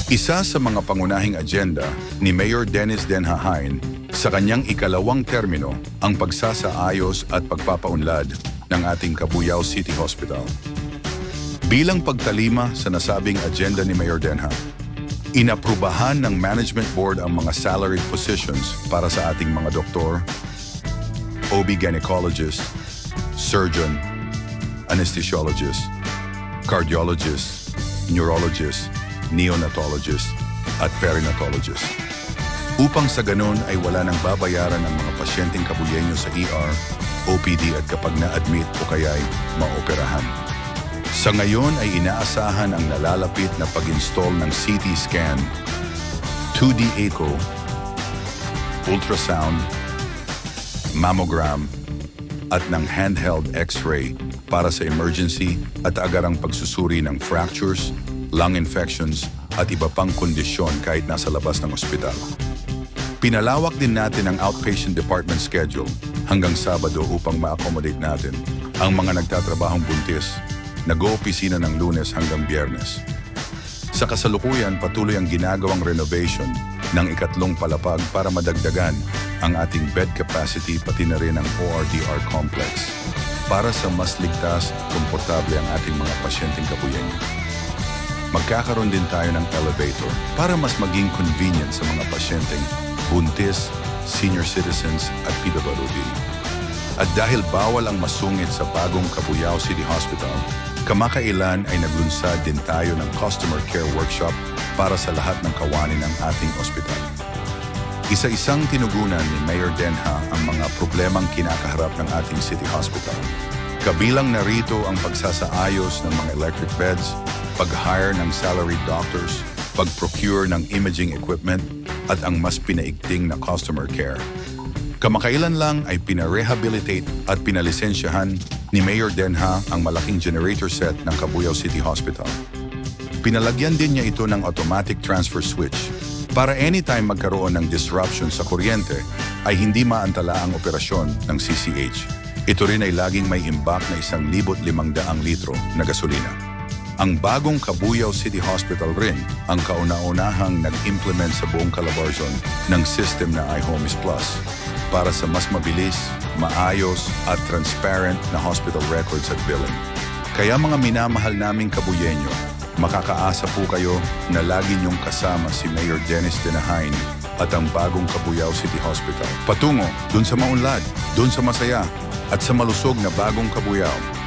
Isa sa mga pangunahing agenda ni Mayor Dennis Denhahain sa kanyang ikalawang termino ang pagsasaayos at pagpapaunlad ng ating Cabuyao City Hospital. Bilang pagtalima sa nasabing agenda ni Mayor Denha, inaprubahan ng Management Board ang mga salaried positions para sa ating mga doktor, OB-gynecologist, surgeon, anesthesiologist, cardiologist, neurologist, neonatologist, at perinatologist. Upang sa ganun ay wala nang babayaran ang mga pasyenteng Kabuyeño sa ER, OPD at kapag na-admit o kaya'y maoperahan. Sa ngayon ay inaasahan ang nalalapit na pag-install ng CT scan, 2D echo, ultrasound, mammogram, at ng handheld x-ray para sa emergency at agarang pagsusuri ng fractures, lung infections at iba pang kondisyon kahit nasa labas ng ospital. Pinalawak din natin ang outpatient department schedule hanggang Sabado upang ma-accommodate natin ang mga nagtatrabahong buntis, nag-oopisina ng Lunes hanggang Biyernes. Sa kasalukuyan, patuloy ang ginagawang renovation ng ikatlong palapag para madagdagan ang ating bed capacity pati na rin ang ORDR complex para sa mas ligtas at komportable ang ating mga pasyenteng Kabuyeño. Magkakaroon din tayo ng elevator para mas maging convenient sa mga pasyenteng buntis, senior citizens at PWD. At dahil bawal ang masungit sa bagong Cabuyao City Hospital, kamakailan ay naglunsad din tayo ng customer care workshop para sa lahat ng kawani ng ating ospital. Isa-isang tinugunan ni Mayor Denha ang mga problemang kinakaharap ng ating City Hospital. Kabilang narito ang pagsasaayos ng mga electric beds, pag-hire ng salaried doctors, pag-procure ng imaging equipment, at ang mas pinaigting na customer care. Kamakailan lang ay pinarehabilitate at pinalisensyahan ni Mayor Denha ang malaking generator set ng Cabuyao City Hospital. Pinalagyan din niya ito ng automatic transfer switch para anytime magkaroon ng disruption sa kuryente ay hindi maantala ang operasyon ng CCH. Ito rin ay laging may imbak na 1,500 litro na gasolina. Ang bagong Cabuyao City Hospital rin ang kauna-unahang nag-implement sa buong Calabarzon ng system na iHomes Plus para sa mas mabilis, maayos at transparent na hospital records at billing. Kaya mga minamahal naming Kabuyeño, makakaasa po kayo na lagi niyong kasama si Mayor Dennis Denhahain at ang bagong Cabuyao City Hospital. Patungo dun sa maunlad, dun sa masaya at sa malusog na bagong Cabuyao.